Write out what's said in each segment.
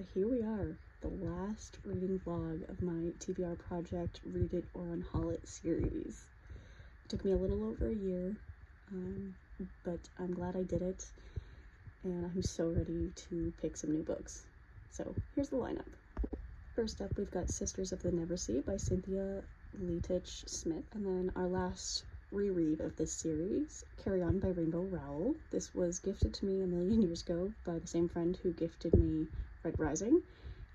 So here we are, the last reading vlog of my TBR project Read It or Unhaul It series. It took me a little over a year, but I'm glad I did it, and I'm so ready to pick some new books. So here's the lineup. First up, we've got Sisters of the Neversea by Cynthia Leitich Smith, and then our last reread of this series, Carry On by Rainbow Rowell. This was gifted to me a million years ago by the same friend who gifted me Red Rising,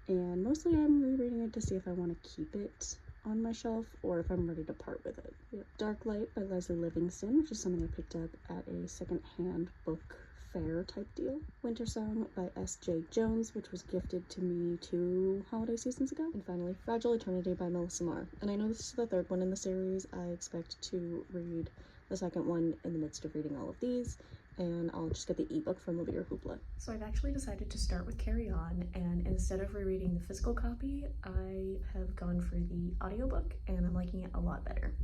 and mostly I'm rereading it to see if I want to keep it on my shelf or if I'm ready to part with it. We have Dark Light by Leslie Livingston, which is something I picked up at a second-hand book fair type deal. Winter Song by S.J. Jones, which was gifted to me 2 holiday seasons ago. And finally, Fragile Eternity by Melissa Marr. And I know this is the third one in the series. I expect to read the second one in the midst of reading all of these, and I'll just get the ebook from Olivia Hoopla. So I've actually decided to start with Carry On, and instead of rereading the physical copy, I have gone for the audiobook, and I'm liking it a lot better.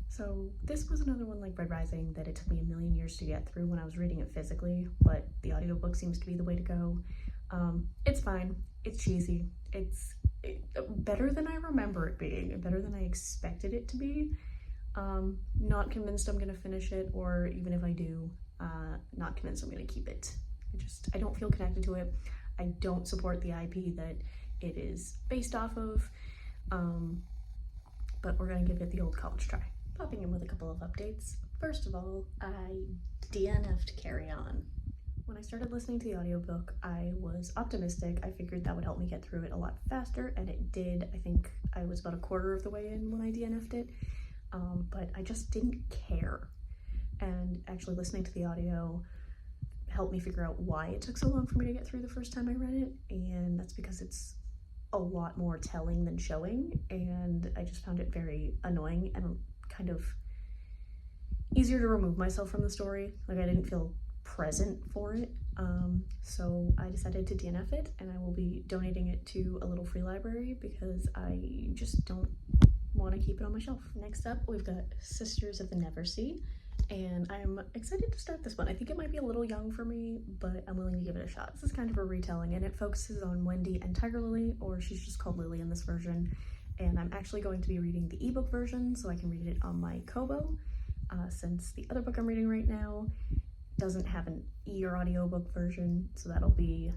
So this was another one like Red Rising that it took me a million years to get through when I was reading it physically, but the audiobook seems to be the way to go. It's fine, it's cheesy, it's better than I remember it being, and better than I expected it to be. Not convinced I'm gonna finish it, or even if I do, not convinced I'm gonna keep it. I don't feel connected to it. I don't support the IP that it is based off of, but we're gonna give it the old college try. Popping in with a couple of updates. First of all, I DNF'd Carry On. When I started listening to the audiobook, I was optimistic. I figured that would help me get through it a lot faster, and it did. I think I was about a quarter of the way in when I DNF'd it, but I just didn't care. And actually listening to the audio helped me figure out why it took so long for me to get through the first time I read it, and that's because it's a lot more telling than showing, and I just found it very annoying and kind of easier to remove myself from the story. Like, I didn't feel present for it, so I decided to DNF it, and I will be donating it to a little free library because I just don't want to keep it on my shelf. Next up, we've got Sisters of the Neversea, and I'm excited to start this one. I think it might be a little young for me, but I'm willing to give it a shot. This is kind of a retelling, and it focuses on Wendy and Tiger Lily, or she's just called Lily in this version, and I'm actually going to be reading the ebook version so I can read it on my Kobo, since the other book I'm reading right now doesn't have an or audiobook version, so that'll be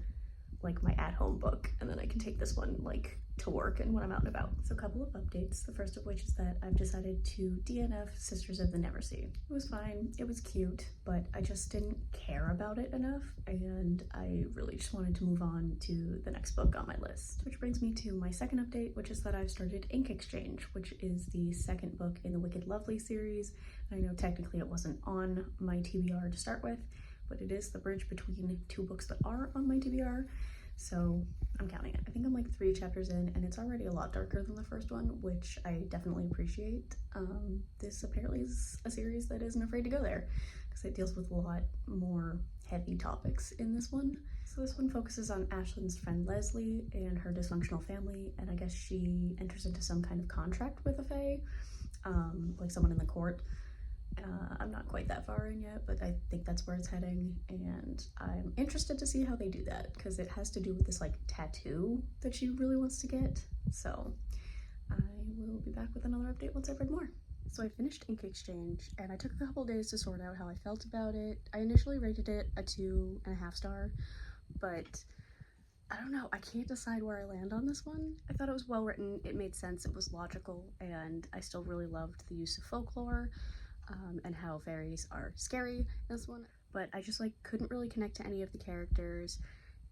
like my at-home book, and then I can take this one like to work and when I'm out and about. So a couple of updates, the first of which is that I've decided to DNF Sisters of the Neversea. It was fine, it was cute, but I just didn't care about it enough, and I really just wanted to move on to the next book on my list. Which brings me to my second update, which is that I've started Ink Exchange, which is the second book in the Wicked Lovely series. I know technically it wasn't on my TBR to start with, but it is the bridge between 2 books that are on my TBR. So I'm counting it. I think I'm like 3 chapters in, and it's already a lot darker than the first one, which I definitely appreciate. This apparently is a series that isn't afraid to go there, because it deals with a lot more heavy topics in this one. So this one focuses on Ashlyn's friend Leslie and her dysfunctional family, and I guess she enters into some kind of contract with a fae, like someone in the court. I'm not quite that far in yet, but I think that's where it's heading, and I'm interested to see how they do that, because it has to do with this like tattoo that she really wants to get. So I will be back with another update once I've read more. So I finished Ink Exchange, and I took a couple days to sort out how I felt about it. I initially rated it a 2.5 star, but I don't know, I can't decide where I land on this one. I thought it was well written, it made sense, it was logical, and I still really loved the use of folklore. And how fairies are scary in this one, but I just like couldn't really connect to any of the characters,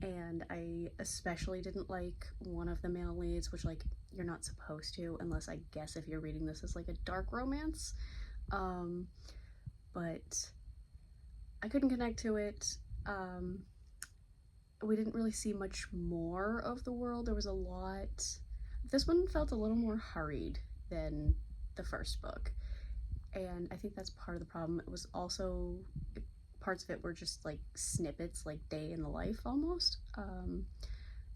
and I especially didn't like one of the male leads, which like you're not supposed to, unless I guess if you're reading this as like a dark romance, but I couldn't connect to it. We didn't really see much more of the world. There was a lot. This one felt a little more hurried than the first book, and I think that's part of the problem. It was also, parts of it were just like snippets, like day in the life almost,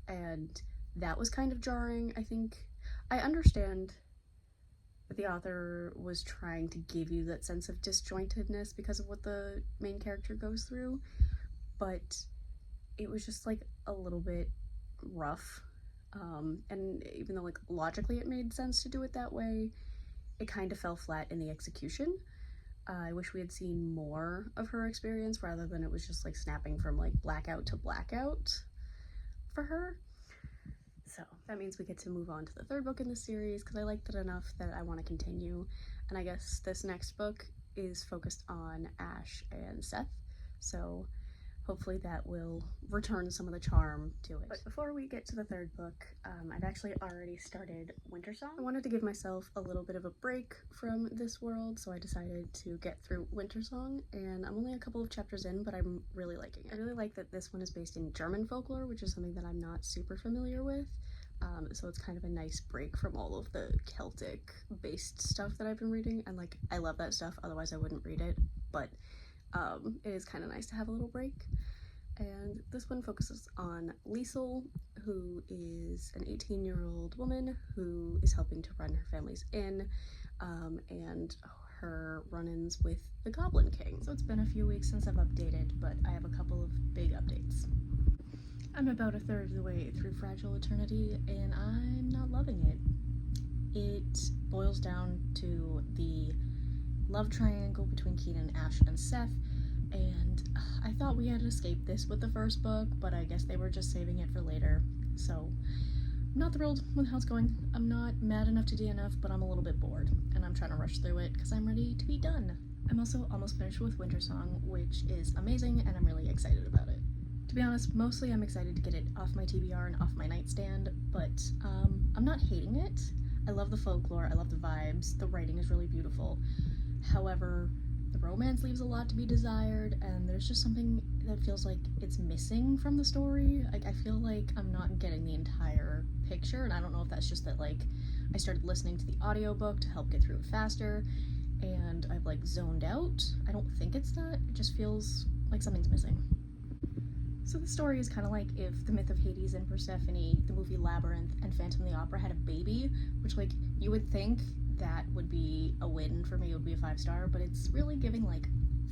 and that was kind of jarring. I think I understand that the author was trying to give you that sense of disjointedness because of what the main character goes through, but it was just like a little bit rough. And even though like logically it made sense to do it that way, it kind of fell flat in the execution. I wish we had seen more of her experience rather than it was just like snapping from like blackout to blackout for her. So that means we get to move on to the third book in the series because I liked it enough that I want to continue. And I guess this next book is focused on Ash and Seth. So hopefully that will return some of the charm to it. But before we get to the third book, I've actually already started Winter Song. I wanted to give myself a little bit of a break from this world, so I decided to get through Winter Song, and I'm only a couple of chapters in, but I'm really liking it. I really like that this one is based in German folklore, which is something that I'm not super familiar with. So it's kind of a nice break from all of the Celtic-based stuff that I've been reading, and like, I love that stuff, otherwise I wouldn't read it, but it is kind of nice to have a little break. And this one focuses on Liesel, who is an 18-year-old woman who is helping to run her family's inn, and her run-ins with the Goblin King. So it's been a few weeks since I've updated, but I have a couple of big updates. I'm about a third of the way through Fragile Eternity, and I'm not loving it. It boils down to the love triangle between Keenan, Ash, and Seth, and I thought we had escaped this with the first book, but I guess they were just saving it for later, so I'm not thrilled with how it's going. I'm not mad enough to DNF, but I'm a little bit bored, and I'm trying to rush through it because I'm ready to be done. I'm also almost finished with Winter Song, which is amazing, and I'm really excited about it. To be honest, mostly I'm excited to get it off my TBR and off my nightstand, but I'm not hating it. I love the folklore, I love the vibes, the writing is really beautiful. However, the romance leaves a lot to be desired, and there's just something that feels like it's missing from the story. Like, I feel like I'm not getting the entire picture, and I don't know if that's just that, like, I started listening to the audiobook to help get through it faster, and I've, like, zoned out. I don't think it's that. It just feels like something's missing. So the story is kind of like if the Myth of Hades and Persephone, the movie Labyrinth, and Phantom of the Opera had a baby, which, like, you would think that would be a win for me, it would be a 5-star, but it's really giving like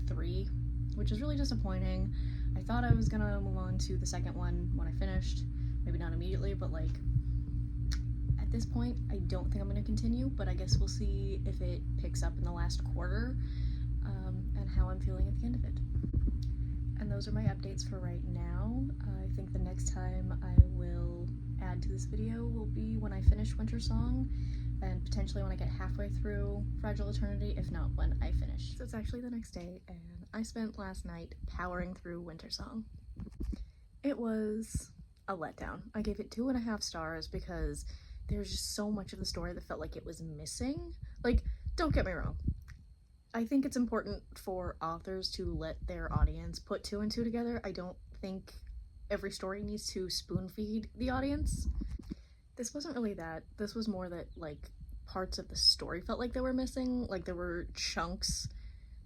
3, which is really disappointing. I thought I was gonna move on to the second one when I finished, maybe not immediately, but like at this point I don't think I'm gonna continue, but I guess we'll see if it picks up in the last quarter, and how I'm feeling at the end of it. And those are my updates for right now. I think the next time I will add to this video will be when I finish Winter Song, and potentially when I get halfway through Fragile Eternity, if not when I finish. So it's actually the next day, and I spent last night powering through Winter Song. It was a letdown. I gave it 2.5 stars because there's just so much of the story that felt like it was missing. Like, don't get me wrong. I think it's important for authors to let their audience put 2 and 2 together. I don't think every story needs to spoon feed the audience. This wasn't really that. This was more that, like, parts of the story felt like they were missing. Like, there were chunks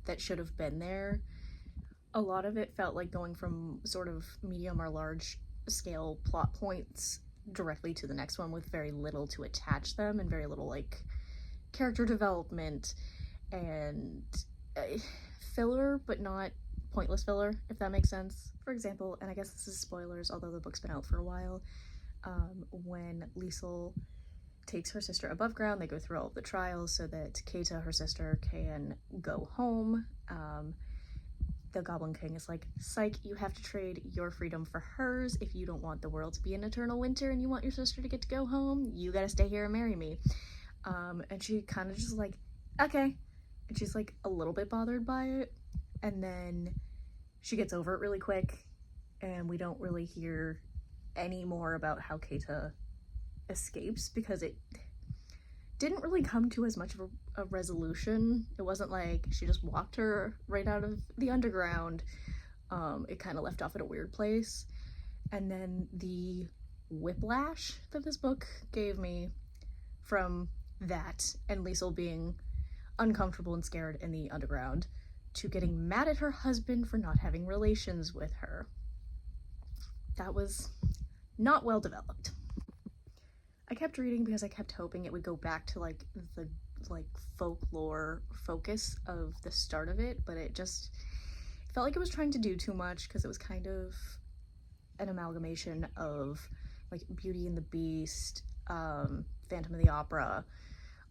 that should have been there. A lot of it felt like going from sort of medium or large scale plot points directly to the next one with very little to attach them and very little, like, character development and filler, but not pointless filler, if that makes sense. For example, and I guess this is spoilers, although the book's been out for a while, when Liesel takes her sister above ground, they go through all of the trials so that Keita, her sister, can go home. The Goblin King is like, psych, you have to trade your freedom for hers. If you don't want the world to be an eternal winter and you want your sister to get to go home, you gotta stay here and marry me. And she kind of just like, okay. And she's like a little bit bothered by it, and then she gets over it really quick, and we don't really hear any more about how Keita escapes because it didn't really come to as much of a resolution. It wasn't like she just walked her right out of the underground. It kind of left off at a weird place. And then the whiplash that this book gave me from that and Liesel being uncomfortable and scared in the underground to getting mad at her husband for not having relations with her. That was not well developed. I kept reading because I kept hoping it would go back to like the folklore focus of the start of it, but it felt like it was trying to do too much because it was kind of an amalgamation of like Beauty and the Beast, Phantom of the Opera,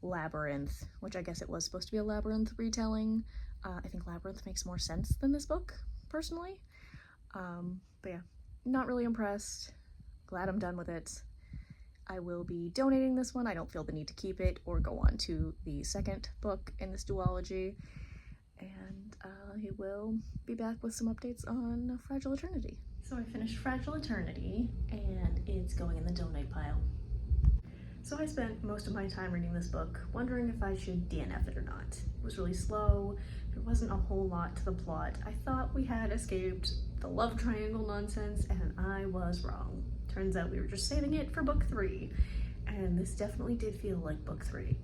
Labyrinth, which I guess it was supposed to be a Labyrinth retelling. I think Labyrinth makes more sense than this book, personally. But yeah, not really impressed. Glad I'm done with it. I will be donating this one. I don't feel the need to keep it or go on to the second book in this duology. And I will be back with some updates on Fragile Eternity. So I finished Fragile Eternity, and it's going in the donate pile. So I spent most of my time reading this book wondering if I should DNF it or not. It was really slow, there wasn't a whole lot to the plot. I thought we had escaped the love triangle nonsense, and I was wrong. Turns out we were just saving it for book 3, and this definitely did feel like book 3.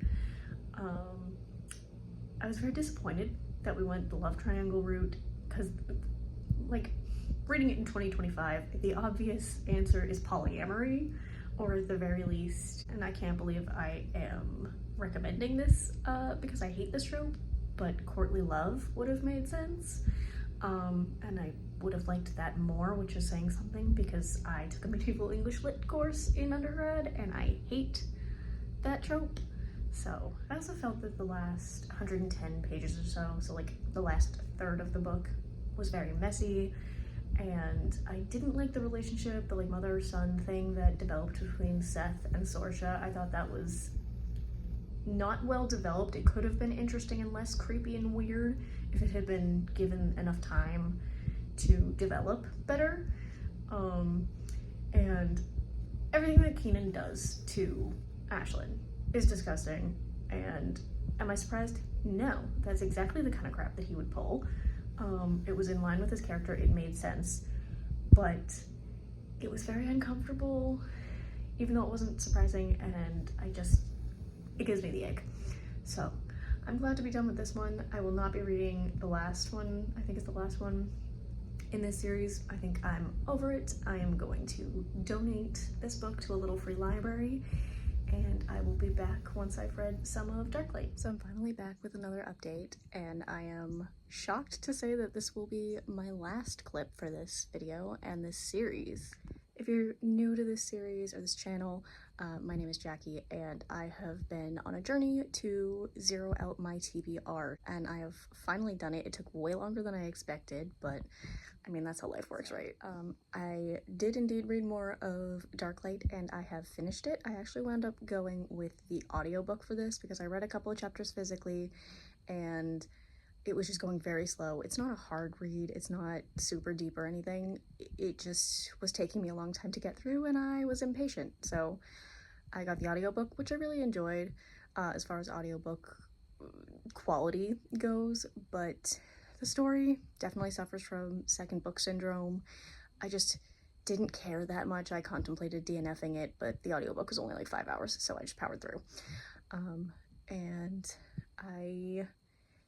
I was very disappointed that we went the love triangle route, because, like, reading it in 2025, the obvious answer is polyamory, or at the very least, and I can't believe I am recommending this because I hate this trope, but courtly love would have made sense. And I would have liked that more, which is saying something because I took a medieval English lit course in undergrad and I hate that trope. So I also felt that the last 110 pages or so like the last third of the book, was very messy, and I didn't like the relationship, the like mother-son thing that developed between Seth and Sorsha. I thought that was not well developed. It could have been interesting and less creepy and weird if it had been given enough time to develop better. And everything that Keenan does to Ashlyn is disgusting, and am I surprised? No, that's exactly the kind of crap that he would pull. It was in line with his character, it made sense, but it was very uncomfortable, even though it wasn't surprising, and it gives me the ick. So I'm glad to be done with this one. I will not be reading the last one. I think it's the last one in this series. I think I'm over it. I am going to donate this book to a little free library, and I will be back once I've read some of Darklight. So I'm finally back with another update, and I am shocked to say that this will be my last clip for this video and this series. If you're new to this series or this channel, my name is Jackie, and I have been on a journey to zero out my TBR, and I have finally done it. It took way longer than I expected, but I mean, that's how life works, right? I did indeed read more of Darklight, and I have finished it. I actually wound up going with the audiobook for this because I read a couple of chapters physically, and it was just going very slow. It's not a hard read, it's not super deep or anything. It just was taking me a long time to get through, and I was impatient. So I got the audiobook, which I really enjoyed as far as audiobook quality goes, but the story definitely suffers from second book syndrome. I just didn't care that much. I contemplated DNFing it, but the audiobook was only like 5 hours, so I just powered through. And I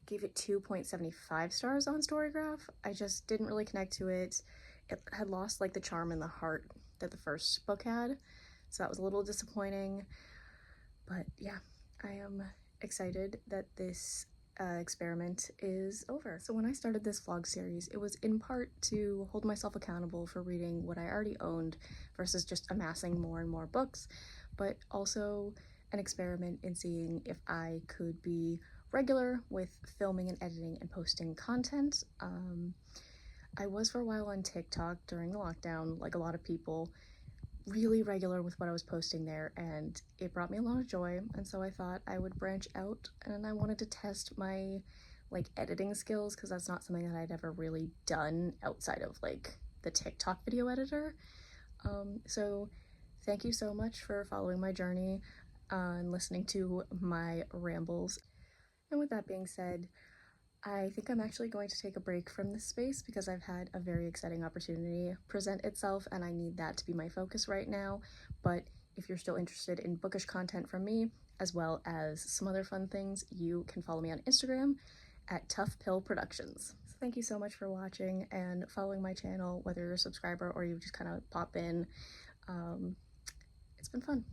gave it 2.75 stars on Storygraph. I just didn't really connect to it. It had lost like the charm and the heart that the first book had, so that was a little disappointing. But yeah, I am excited that this experiment is over. So when I started this vlog series, it was in part to hold myself accountable for reading what I already owned versus just amassing more and more books, but also an experiment in seeing if I could be regular with filming and editing and posting content. I was for a while on TikTok during the lockdown, like a lot of people, really regular with what I was posting there, and it brought me a lot of joy, and so I thought I would branch out, and I wanted to test my like editing skills, because that's not something that I'd ever really done outside of like the TikTok video editor. So thank you so much for following my journey and listening to my rambles. And with that being said, I think I'm actually going to take a break from this space because I've had a very exciting opportunity present itself, and I need that to be my focus right now. But if you're still interested in bookish content from me, as well as some other fun things, you can follow me on Instagram at Tough Pill Productions. So thank you so much for watching and following my channel, whether you're a subscriber or you just kind of pop in. It's been fun.